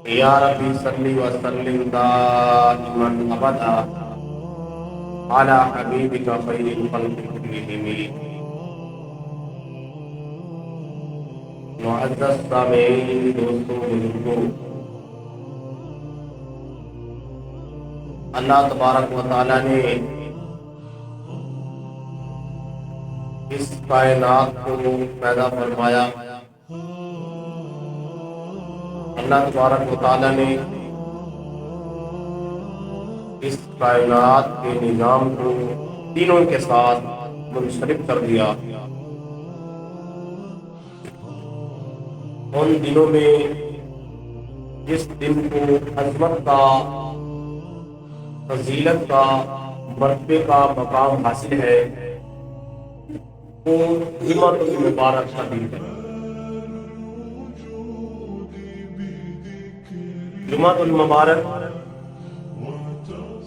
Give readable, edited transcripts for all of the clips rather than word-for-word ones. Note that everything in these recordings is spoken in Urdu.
یا ربی صلی وسلم دائما ابدا علی حبیبک خیر الخلق کلہم۔ معزز سامعین، دوستوں، بزرگوں، اللہ تبارک و تعالیٰ نے اس کائنات کو پیدا فرمایا۔ اللہ تبارک و تعالیٰ نے اس کائنات کے نظام کو دنوں کے ساتھ منسلک کر دیا۔ ان دنوں میں جس دن کو عظمت کا، فضیلت کا، مرتبے کا مقام حاصل ہے، وہ جمعۃ المبارک کا دن ہے۔ جمعۃ المبارک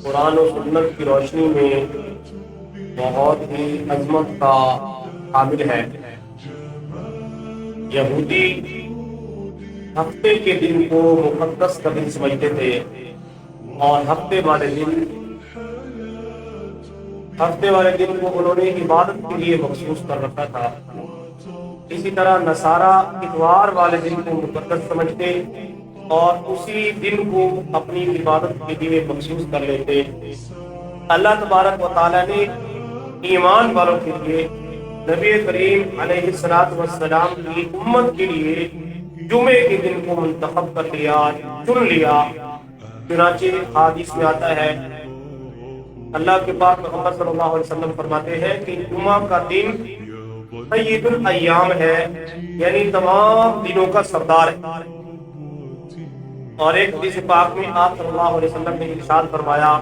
قرآن و سنت کی روشنی میں بہت ہی عظمت کا حامل ہے۔ یہودی ہفتے کے دن کو مقدس کا دن سمجھتے تھے اور ہفتے والے دن کو انہوں نے عبادت کے لیے مخصوص کر رکھا تھا۔ اسی طرح نصارہ اتوار والے دن کو مقدس سمجھتے اور اسی دن کو اپنی عبادت کے لیے مخصوص کر لیتے۔ اللہ تبارک و تعالیٰ نے ایمان والوں کے لیے نبی کریم علیہ الصلوۃ والسلام کی امت کے لیے جمعے کے دن کو منتخب کر لیا، چن لیا۔ چنانچہ حدیث میں آتا ہے، اللہ کے پاک محمد صلی اللہ علیہ وسلم فرماتے ہیں کہ جمعہ کا دن سید الایام ہے، یعنی تمام دنوں کا سردار ہے۔ اور ایک حدیث پاک میں آپ صلی اللہ علیہ وسلم نے ارشاد فرمایا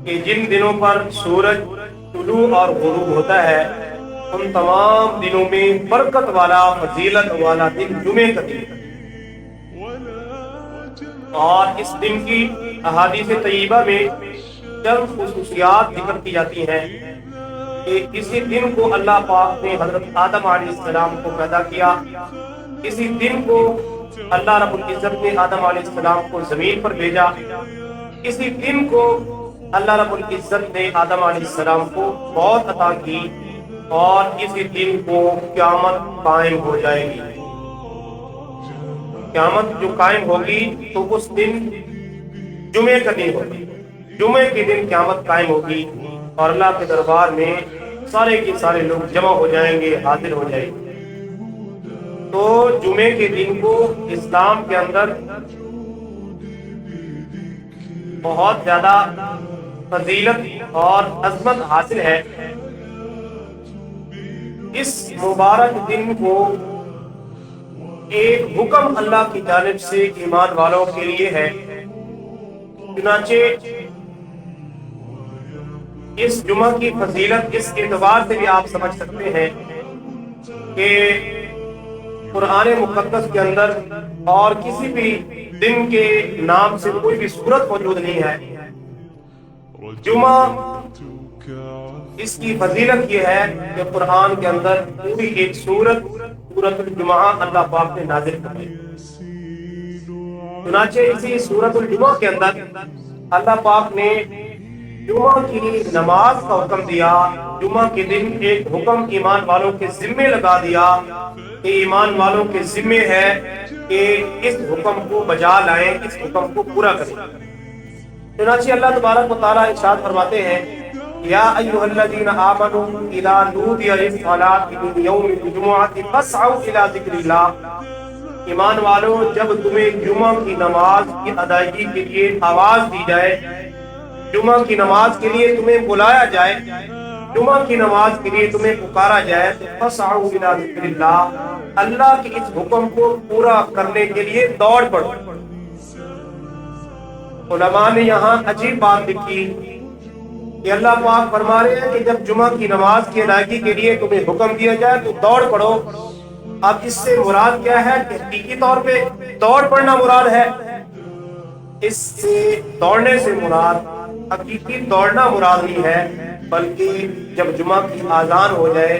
کہ جن دنوں پر سورج طلوع اور غروب ہوتا ہے، ان تمام دنوں میں برکت والا، فضیلت والا دن جمعے کا دن ہے۔ اور اس دن کی احادیث طیبہ میں چند خصوصیات ذکر کی جاتی ہیں کہ اسی دن کو اللہ پاک نے حضرت آدم علیہ السلام کو پیدا کیا۔ اسی دن کو اللہ رب العزت نے آدم علیہ السلام کو زمین پر بھیجا۔ اسی دن کو اللہ رب العزت نے آدم علیہ السلام کو موت عطا کی، اور اسی دن کو قیامت قائم ہو جائے گی۔ قیامت جو قائم ہوگی تو اس دن جمعے کا دن ہوگی، جمعے کے دن قیامت قائم ہوگی اور اللہ کے دربار میں سارے کے سارے لوگ جمع ہو جائیں گے، حاضر ہو جائیں گے۔ تو جمعے کے دن کو اسلام کے اندر بہت زیادہ فضیلت اور عظمت حاصل ہے۔ اس مبارک دن کو ایک حکم اللہ کی جانب سے ایمان والوں کے لیے ہے۔ چنانچہ اس جمعہ کی فضیلت اس اعتبار سے بھی آپ سمجھ سکتے ہیں کہ قرآن مقدس کے اندر اور کسی بھی دن کے نام سے کوئی بھی صورت موجود نہیں ہے۔ جمعہ اس کی فضیلت یہ ہے کہ قرآن کے اندر پوری ایک سورت الجمعہ اللہ پاک نے نازل کی۔ چنانچہ اسی سورت الجمعہ کے اندر اللہ پاک نے جمعہ کی نماز کا حکم دیا۔ جمعہ کے دن ایک حکم ایمان والوں کے ذمے لگا دیا کہ ایمان والوں کے ذمے ہے کہ اس حکم کو بجا لائیں، اس حکم کو پورا کریں۔ چنانچہ اللہ تبارک و تعالیٰ ارشاد فرماتے ہیں، یا ایھا الذین آمنوا اذا نودی للصلاۃ من یوم الجمعۃ فاسعوا الی ذکر اللہ۔ ایمان والو، جب تمہیں جمعہ کی نماز کی ادائیگی کے لیے آواز دی جائے، جمعہ کی نماز کے لیے تمہیں بلایا جائے، جمعہ کی نماز کے لیے تمہیں پکارا جائے، تو فاسعوا الی ذکر اللہ، اللہ کے اس حکم کو پورا کرنے کے لیے دوڑ پڑو۔ علماء نے یہاں عجیب بات لکھی کہ اللہ پاک فرما رہے ہیں کہ جب جمعہ کی نماز کی ادائیگی کے لیے تمہیں حکم دیا جائے تو دوڑ پڑو۔ اب اس سے مراد کیا ہے کہ حقیقی طور پہ دوڑ پڑنا مراد ہے؟ اس سے دوڑنے سے مراد حقیقی دوڑنا مراد نہیں ہے، بلکہ جب جمعہ کی اذان ہو جائے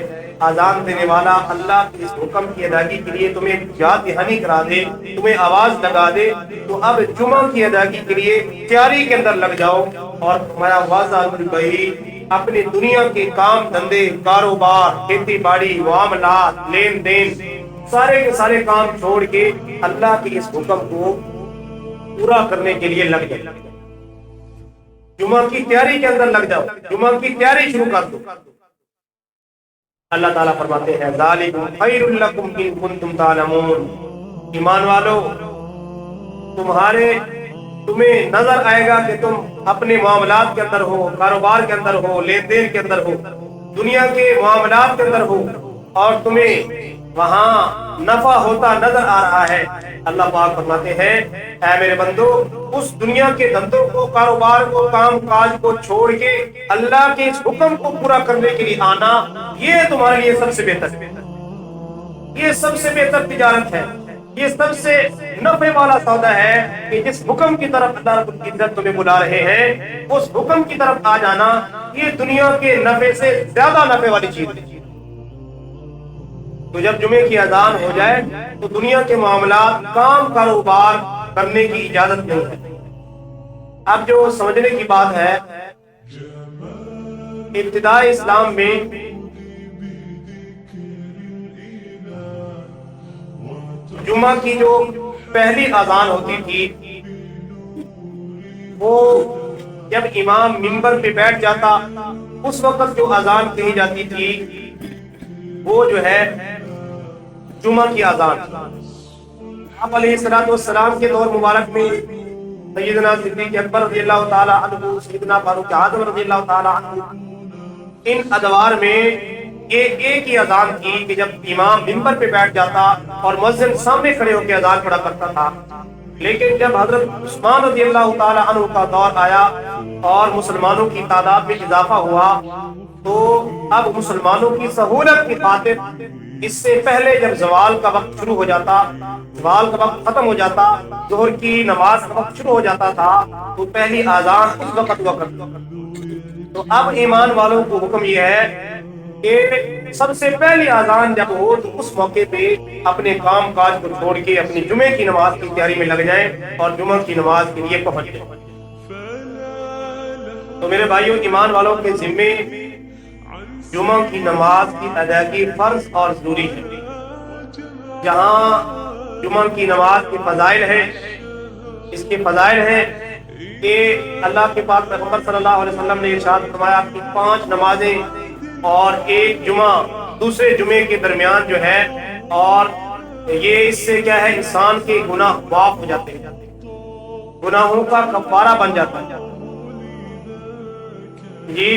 اذان دینے والا اللہ کے اس حکم کی ادائیگی کے لیے تمہیں یاد دہانی کرا دے، تمہیں آواز لگا دے، تو اب جمعہ کی ادائیگی کے لیے تیاری کے اندر لگ جاؤ۔ اور تمہارا واضح بھائی اپنی دنیا کے کام دھندے، کاروبار، کھیتی باڑی، معاملات، لین دین، سارے کے سارے کام چھوڑ کے اللہ کے اس حکم کو پورا کرنے کے لیے لگ جاؤ۔ جمعہ کی تیاری کے اندر لگ جاؤ، جمعہ کی تیاری شروع کر دو۔ اللہ تعالیٰ فرماتے ہیں ذالکم خیر لکم ان کنتم تعلمون، ایمان والو تمہیں نظر آئے گا کہ تم اپنے معاملات کے اندر ہو، کاروبار کے اندر ہو، لین دین کے اندر ہو، دنیا کے معاملات کے اندر ہو، اور تمہیں وہاں نفع ہوتا نظر آ رہا ہے۔ اللہ پاک فرماتے ہیں اے میرے بندو، اس دنیا کے دھندوں کو، کاروبار کو، کام کاج کو چھوڑ کے اللہ کے اس حکم کو پورا کرنے کے لیے آنا، یہ تمہارے لیے سب سے بہتر ہے، یہ سب سے بہتر تجارت ہے، یہ سب سے نفع والا سودا ہے کہ جس حکم کی طرف اللہ رب العزت تمہیں بلا رہے ہیں، اس حکم کی طرف آ جانا یہ دنیا کے نفع سے زیادہ نفع والی چیز ہے۔ تو جب جمعے کی اذان ہو جائے تو دنیا کے معاملات، کام کاروبار کرنے کی اجازت نہیں ہے۔ اب جو سمجھنے کی بات ہے، ابتدائی اسلام میں جمعہ کی جو پہلی اذان ہوتی تھی، وہ جب امام منبر پہ بیٹھ جاتا اس وقت جو اذان کہی جاتی تھی وہ جو ہے جمعہ کی اذان۔ آپ علیہ السلام کے دور مبارک میں سیدنا صدیق اکبر رضی اللہ تعالی عنہ، سیدنا فاروق اعظم رضی اللہ تعالی عنہ، ان ادوار میں یہ ایک ہی اذان تھی کہ جب امام منبر پہ بیٹھ جاتا اور مؤذن سامنے کھڑے ہو کے اذان پڑھا کرتا تھا۔ لیکن جب حضرت عثمان رضی اللہ تعالی عنہ کا دور آیا اور مسلمانوں کی تعداد میں اضافہ ہوا، تو اب مسلمانوں کی سہولت کی خاطر اس سے پہلے جب زوال کا وقت شروع ہو جاتا، زوال کا وقت ختم ہو جاتا، ظہر کی نماز کا وقت شروع ہو جاتا تھا، تو پہلی اذان اس وقت ہوا کرتی۔ تو اب ایمان والوں کو حکم یہ ہے کہ سب سے پہلی اذان جب ہو تو اس موقع پہ اپنے کام کاج کو چھوڑ کے اپنی جمعے کی نماز کی تیاری میں لگ جائیں اور جمعہ کی نماز کے لیے پہنچ جائیں۔ تو میرے بھائیوں، ایمان والوں کے ذمے جمعہ کی نماز کی ادائیگی فرض اور ضروری ہے۔ جہاں جمعہ کی نماز کے فضائل ہیں، اس کے فضائل ہیں کہ اللہ کے پاک پیغمبر صلی اللہ علیہ وسلم نے ارشاد فرمایا کہ 5 نمازیں اور ایک جمعہ دوسرے جمعے کے درمیان جو ہے، اور یہ اس سے کیا ہے، انسان کے گناہ معاف ہو جاتے ہیں، گناہوں کا کفارہ بن جاتا ہے جی۔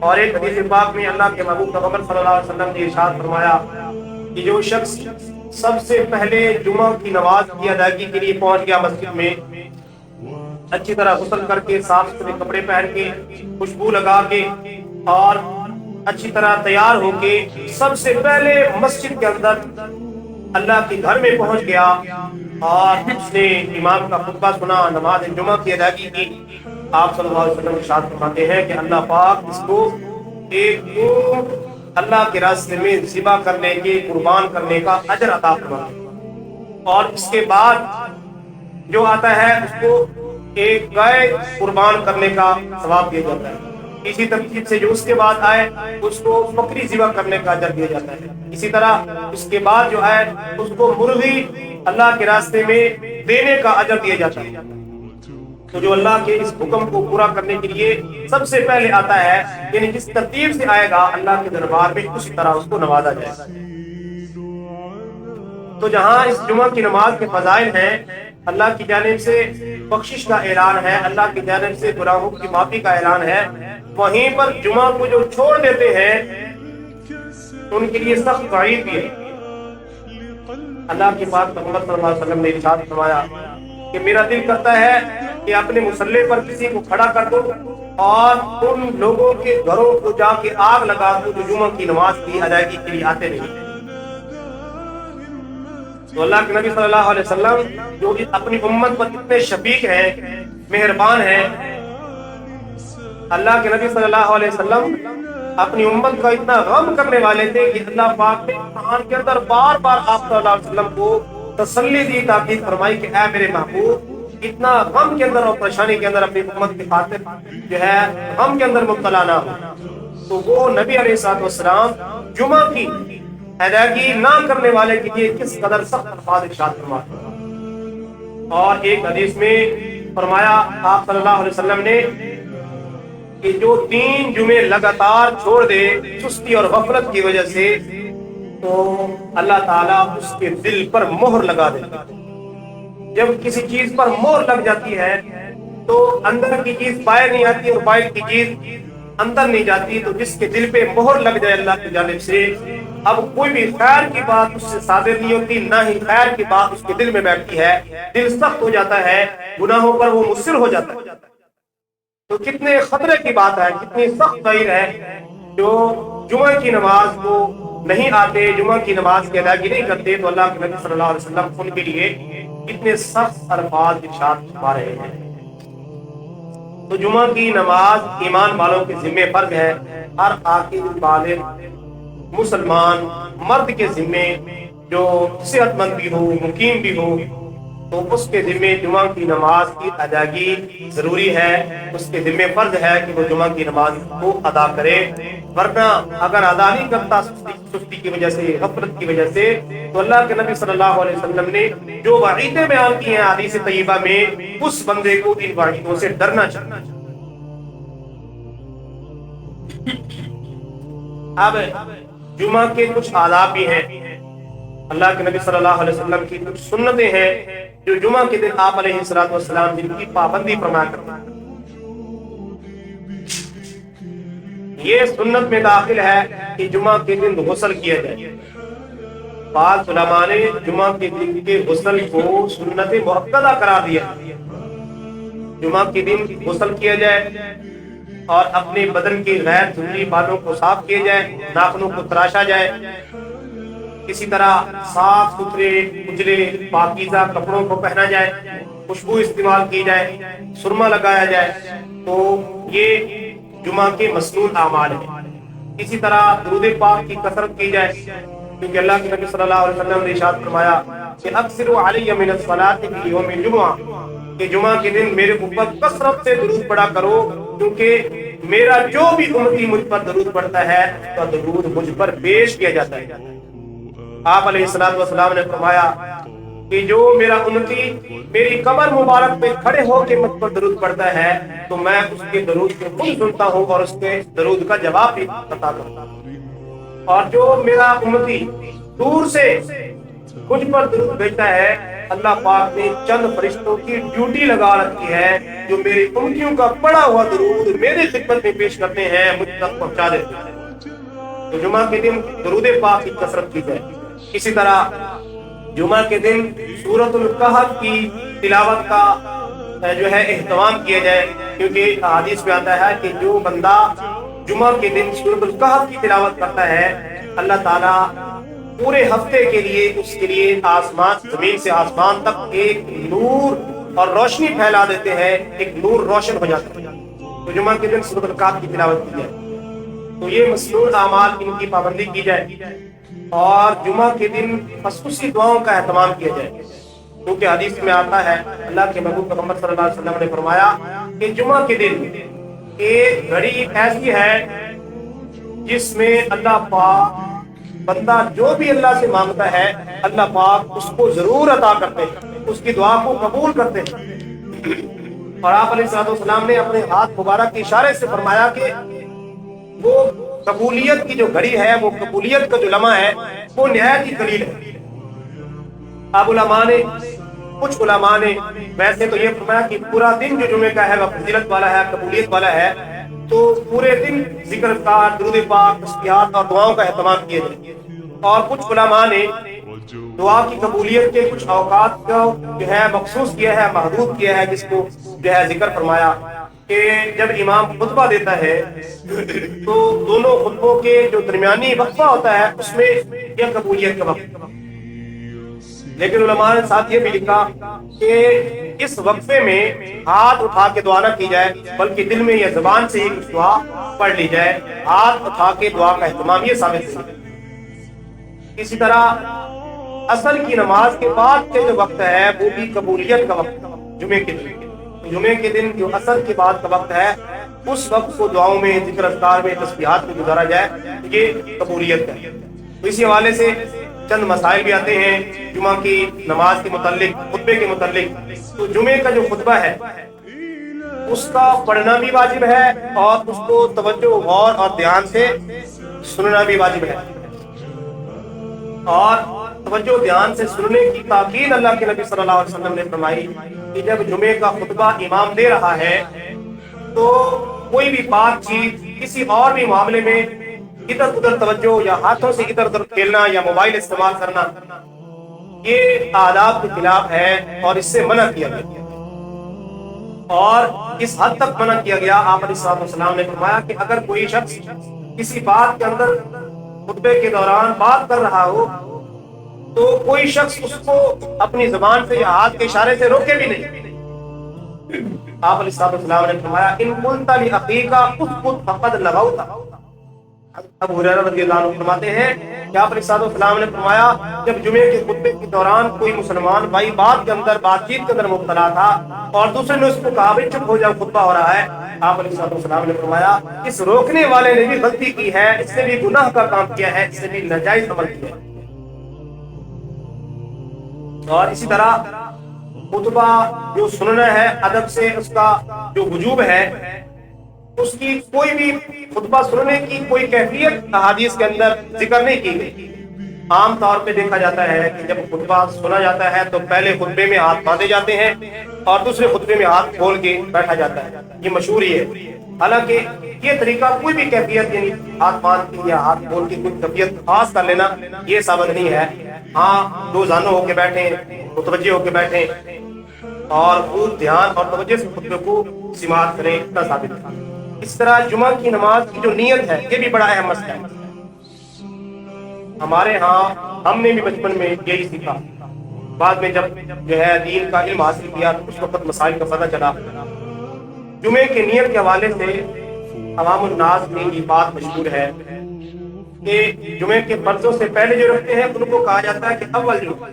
اور ایک حدیث پاک میں اللہ کے محبوب پیغمبر صلی اللہ علیہ وسلم نے ارشاد فرمایا کہ جو شخص سب سے پہلے جمعہ کی نماز کی ادائیگی کے لیے پہنچ گیا مسجد میں، اچھی طرح غسل کر کے، صاف ستھرے کپڑے پہن کے، خوشبو لگا کے اور اچھی طرح تیار ہو کے سب سے پہلے مسجد کے اندر اللہ کے گھر میں پہنچ گیا اور اس نے امام کا خطبہ سنا، نماز جمعہ کی ادائیگی کی، آپ صلی اللہ علیہ وسلم ارشاد فرماتے ہیں کہ اللہ پاک اس کو ایک اونٹ اللہ کے راستے میں ذبح کرنے کے، قربان کرنے کا اجر عطا فرماتے ہیں، اور اس کے بعد جو آتا ہے اس کو ایک گائے قربان کرنے کا ثواب دیا جاتا ہے۔ اسی ترتیب سے جو اس کے بعد آئے اس کو بکری ذبح کرنے کا اجر دیا جاتا ہے۔ اسی طرح اس کے بعد جو ہے اس کو مرغی اللہ کے راستے میں دینے کا اجر دیا جاتا ہے۔ تو جو اللہ کے اس حکم کو پورا کرنے کے لیے سب سے پہلے آتا ہے، یعنی جس ترتیب سے آئے گا اللہ کے دربار میں، اسی طرح اس کو نوازا جائے گا۔ تو جہاں اس جمعہ کی نماز کے فضائل ہیں، اللہ کی جانب سے بخشش کا اعلان ہے، اللہ کی جانب سے گناہوں کی معافی کا اعلان ہے، وہیں پر جمعہ کو جو چھوڑ دیتے ہیں ان کے لیے سخت وعید بھی ہے۔ اللہ کے پاک پیغمبر صلی اللہ علیہ وسلم نے ارشاد فرمایا کہ میرا دل کرتا ہے کہ اپنے مصلی پر کسی کو کھڑا کر دو اور ان لوگوں کے گھروں کو جا کے آگ لگا دو جو جمعہ کی نماز کی ادائیگی کے لیے آتے نہیں۔ تو اللہ کے نبی صلی اللہ علیہ وسلم جو اپنی امت پر اتنے شفیق ہیں، مہربان ہیں، اللہ کے نبی صلی اللہ علیہ وسلم اپنی امت کا اتنا غم کرنے والے تھے کہ اللہ پاک نے قرآن کے اندر بار بار آپ صلی اللہ علیہ وسلم کو تسلی دی، تاکید فرمائی کہ اے میرے محبوب اتنا غم کے اندر اور پریشانی کے اندر اپنی امت کی خاطر جو ہے غم کے اندر مبتلا نہ ہو۔ تو وہ نبی علیہ الصلوۃ والسلام جمعہ کی ادائیگی نہ کرنے والے کے لیے کس قدر سخت الفاظ ارشاد فرماتے ہیں۔ اور ایک حدیث میں فرمایا آپ صلی اللہ علیہ وسلم نے کہ جو 3 جمعے لگاتار چھوڑ دے سستی اور غفلت کی وجہ سے، تو اللہ تعالیٰ اس کے دل پر مہر لگا دیتا ہے۔ جب کسی چیز پر مہر لگ جاتی ہے تو اندر کی چیز باہر نہیں آتی اور باہر کی چیز اندر نہیں جاتی۔ تو جس کے دل پہ مہر لگ جائے اللہ کی جانب سے، اب کوئی بھی خیر کی بات اس سے صادر نہیں ہوتی، نہ ہی خیر کی بات اس کے دل میں بیٹھتی ہے، دل سخت ہو جاتا ہے، گناہوں پر وہ مصر ہو جاتا ہے۔ تو کتنے خطرے کی بات ہے، کتنی سخت ظاہر ہے جو جمعہ کی نماز کو نہیں آتے، جمعہ کی نماز کی ادائیگی نہیں کرتے، تو اللہ کے نبی صلی اللہ علیہ وسلم ان کے لیے کتنے سخت الفاظ ارشاد فرما رہے ہیں۔ تو جمعہ کی نماز ایمان والوں کے ذمہ فرض ہے۔ ہر عاقل بالغ مسلمان مرد کے ذمے جو صحت مند بھی ہو، مقیم بھی ہو، تو اس کے ذمہ جمعہ کی نماز کی ادائیگی ضروری ہے، اس کے ذمہ فرض ہے کہ وہ جمعہ کی نماز کو ادا کرے، ورنہ اگر ادا نہیں کرتا سستی کی وجہ سے، غفلت کی وجہ سے، تو اللہ کے نبی صلی اللہ علیہ وسلم نے جو وعیدیں بیان کی ہیں حدیث طیبہ میں، اس بندے کو ان وعیدوں سے ڈرنا چاہیے۔ اب جمعہ کے کچھ آداب بھی ہیں، اللہ کے نبی صلی اللہ علیہ وسلم کی کچھ سنتیں ہیں جو جمعہ کے دن آپ علیہ الصلوۃ والسلام جن کی پابندی فرمایا کرتے ہیں۔ یہ سنت میں داخل ہے کہ جمعہ کے دن غسل کیا جائے۔ بعض علماء نے جمعہ کے دن کے غسل کو سنت مؤکدہ قرار دیا۔ جمعہ کے دن غسل کیا جائے اور اپنے بدن کی غیر ضروری بالوں کو صاف کیا جائے، ناخنوں کو تراشا جائے، اسی طرح صاف ستھرے اجلے پاکیزہ کپڑوں کو پہنا جائے، خوشبو استعمال کی جائے، سرما لگایا جائے۔ تو یہ جمعہ کے مسنون اعمال ہیں۔ اسی طرح درود پاک کی کثرت کی جائے، کیونکہ اللہ کے نبی صلی اللہ علیہ وسلم نے ارشاد فرمایا کہ اکثروا علی من الصلاۃ فی یوم الجمعہ، کہ جمعہ کے دن میرے اوپر کثرت سے درود پڑھا کرو، کیونکہ میرا جو بھی امتی مجھ پر درود پڑھتا ہے اس کا درود مجھ پر پیش کیا جاتا ہے۔ آپ علیہ الصلوۃ والسلام نے فرمایا کہ جو میرا امتی میری قبر مبارک پہ کھڑے ہو کے مجھ پر درود پڑھتا ہے تو میں اس کے درود کو خود سنتا ہوں اور اس کے درود کا جواب بھی عطا کرتا ہوں۔ اور جو میرا امتی دور سے مجھ پر درود بھیجتا ہے، اللہ پاک نے چند فرشتوں کی ڈیوٹی لگا رکھی ہے جو میری امتیوں کا پڑھا ہوا درود میرے خدمت میں پیش کرتے ہیں، مجھ تک پہنچا دیتے ہیں۔ تو جمعہ کے دن درود پاک کی کثرت کی جائے۔ اسی طرح جمعہ کے دن سورۃ الکہف کی تلاوت کا جو ہے اہتمام کیا جائے، کیونکہ حدیث میں آتا ہے کہ جو بندہ جمعہ کے دن سورۃ الکہف کی تلاوت کرتا ہے، اللہ تعالیٰ پورے ہفتے کے لیے اس کے لیے آسمان زمین سے آسمان تک ایک نور اور روشنی پھیلا دیتے ہیں، ایک نور روشن ہو جاتا ہے۔ تو جمعہ کے دن سورۃ الکہف کی تلاوت کی جائے۔ تو یہ مسنون اعمال ان کی پابندی کی جائے، اور جمعہ کے دن خصوصی دعاؤں کا اہتمام کیا جائے، کیونکہ حدیث میں آتا ہے اللہ کے محبوب پیغمبر صلی اللہ علیہ وسلم نے فرمایا کہ جمعہ کے دن ایک گھڑی ایسی ہے جس میں اللہ پاک بندہ جو بھی اللہ سے مانگتا ہے اللہ پاک اس کو ضرور عطا کرتے ہیں، اس کی دعا کو قبول کرتے ہیں۔ اور آپ علیہ الصلوۃ والسلام نے اپنے ہاتھ مبارک کے اشارے سے فرمایا کہ وہ قبولیت کی جو گھڑی ہے، وہ قبولیت کا جو لمحہ ہے وہ نہایت ہی قلیل ہے۔ اب کچھ علماء نے ویسے تو یہ فرمایا کہ پورا دن جو جمعے کا ہے وہ فضیلت والا ہے، قبولیت والا ہے، تو پورے دن ذکر اذکار، درود پاک، تسبیحات اور دعاؤں کا اہتمام کیا جائے۔ اور کچھ علماء نے دعا کی قبولیت کے کچھ اوقات کو جو ہے مخصوص کیا ہے، محدود کیا ہے، جس کو جو ہے ذکر فرمایا کہ جب امام خطبہ دیتا ہے تو دونوں خطبوں کے جو درمیانی وقفہ ہوتا ہے اس میں یہ قبولیت کا وقت۔ لیکن علماء نے ساتھ یہ بھی لکھا کہ اس وقفے میں ہاتھ اٹھا کے دعا نہ کی جائے بلکہ دل میں یا زبان سے ہی کچھ دعا پڑھ لی جائے. ہاتھ اٹھا کے دعا کا اہتمام یہ ثابت ہے. اسی طرح عصر کی نماز کے بعد کے جو وقت ہے وہ بھی قبولیت کا وقت ہے. جمعے کے دن جو عصر کے بعد کا وقت ہے اس وقت کو دعاؤں میں، ذکر اذکار میں، تسبیحات میں گزارا جائے، یہ قبولیت ہے. اسی حوالے سے چند مسائل بھی آتے ہیں جمعہ کی نماز کے متعلق، خطبے کے متعلق. تو جمعے کا جو خطبہ ہے اس کا پڑھنا بھی واجب ہے اور اس کو توجہ، غور اور دھیان سے سننا بھی واجب ہے. اور توجہ دھیان سے سننے کی تاکید اللہ کے نبی صلی اللہ علیہ وسلم نے فرمائی کہ جب جمعے کا خطبہ امام دے رہا ہے تو کوئی بھی بات چیت، کسی اور بھی معاملے میں ادھر ادھر توجہ یا ہاتھوں سے ادھر ادھر کھیلنا یا موبائل استعمال کرنا یہ آداب کے خلاف ہے اور اس سے منع کیا گیا. اور اس حد تک منع کیا گیا، آپ علیہ الصلوۃ والسلام نے فرمایا کہ اگر کوئی شخص کسی بات کے اندر خطبے کے دوران بات کر رہا ہو تو کوئی شخص اس کو اپنی زبان سے یا ہاتھ کے اشارے سے روکے بھی نہیں. آپ علیہ الصلوۃ والسلام نے فرمایا ان قلت لاخیک اسکت فقد لغوت. ابو ہریرہ رضی اللہ عنہ فرماتے ہیں کہ آپ علیہ الصلوۃ والسلام نے فرمایا جب جمعے کے خطبے کے دوران کوئی مسلمان بھائی بات کے اندر، بات چیت کے اندر مبتلا تھا اور دوسرے نے اس کو کہا بھائی چپ ہو جاؤ خطبہ ہو رہا ہے، آپ علیہ الصلوۃ والسلام نے فرمایا اس روکنے والے نے بھی غلطی کی ہے، اس نے بھی گناہ کا کام کیا ہے، اس نے بھی ناجائز عمل کیا ہے. اور اسی طرح خطبہ جو سننا ہے ادب سے، اس کا جو وجوب ہے اس کی کوئی بھی خطبہ سننے کی کوئی کیفیت احادیث کے اندر ذکر نہیں کی گئی. عام طور پہ دیکھا جاتا ہے کہ جب خطبہ سنا جاتا ہے تو پہلے خطبے میں ہاتھ باندھے جاتے ہیں اور دوسرے خطبے میں ہاتھ کھول کے بیٹھا جاتا ہے. یہ مشہور ہی ہے. حالانکہ یہ طریقہ کوئی بھی کیفیت، یعنی ہاتھ باندھ کے یا ہاتھ کھول کے کوئی کیفیت خاص کر لینا، یہ ثابت نہیں ہے. ہاں دو زانوں ہو کے بیٹھیں، متوجہ ہو کے بیٹھیں اور خوب دھیان اور توجہ سے خطبے کو سماعت کریں، اتنا ثابت ہے. اس طرح جمعہ کی نماز کی جو نیت ہے یہ بھی بڑا اہم مسئلہ ہے. ہمارے ہاں ہم نے بھی بچپن میں یہی سیکھا، بعد میں جب جو ہے دین کا علم حاصل کیا تو اس وقت مسائل کا پتہ چلا. جمعے کی نیت کے حوالے سے عوام الناس میں یہ بات مشہور ہے کہ جمعے کے فرضوں سے پہلے جو رکھتے ہیں ان کو کہا جاتا ہے کہ اول جمعہ،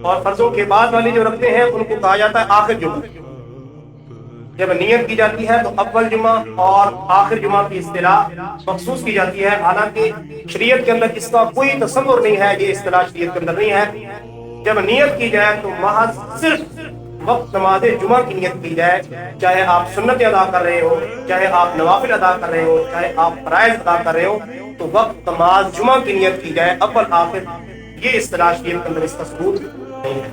اور فرضوں کے بعد والی جو رکھتے ہیں ان کو کہا جاتا ہے آخر جمعہ. جب نیت کی جاتی ہے تو اول جمعہ اور آخر جمعہ کی اصطلاح مخصوص کی جاتی ہے. حالانکہ شریعت کے اندر اس کا کوئی تصور نہیں ہے، یہ اصطلاح شریعت کے اندر نہیں ہے. جب نیت کی جائے تو محض صرف وقت نماز جمعہ کی نیت کی جائے، چاہے آپ سنت ادا کر رہے ہو، چاہے آپ نوافل ادا کر رہے ہو، چاہے آپ فرائض ادا کر رہے ہو، تو وقت نماز جمعہ کی نیت کی جائے اول آخر. یہ اصطلاح شریعت کے اندر اس کا ثبوت نہیں ہے.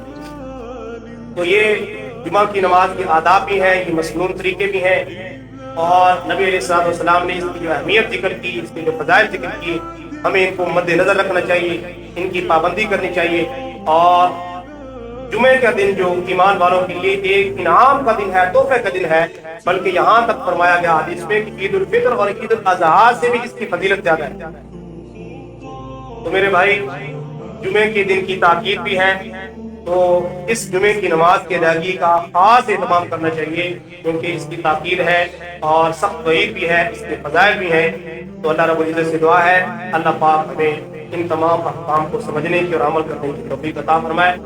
تو یہ جمعہ کی نماز کے آداب بھی ہیں، یہ مسنون طریقے بھی ہیں، اور نبی علیہ الصلوۃ والسلام نے اس کی جو اہمیت ذکر کی، اس کے جو فضائل ذکر کی، ہمیں ان کو مد نظر رکھنا چاہیے، ان کی پابندی کرنی چاہیے. اور جمعے کا دن جو ایمان والوں کے لیے ایک انعام کا دن ہے، تحفے کا دن ہے، بلکہ یہاں تک فرمایا گیا حدیث میں کہ عید الفطر اور عید الاضحیٰ سے بھی اس کی فضیلت زیادہ ہے. تو میرے بھائی جمعے کے دن کی تاکید بھی ہے، تو اس جمعے کی نماز کی ادائیگی کا خاص اہتمام کرنا چاہیے کیونکہ اس کی تاکید ہے اور سخت وعید بھی ہے، اس کے فضائل بھی ہیں. تو اللہ رب العزت سے دعا ہے اللہ پاک ہمیں ان تمام احکام کو سمجھنے کی اور عمل کرنے کی توفیق عطا فرمائے.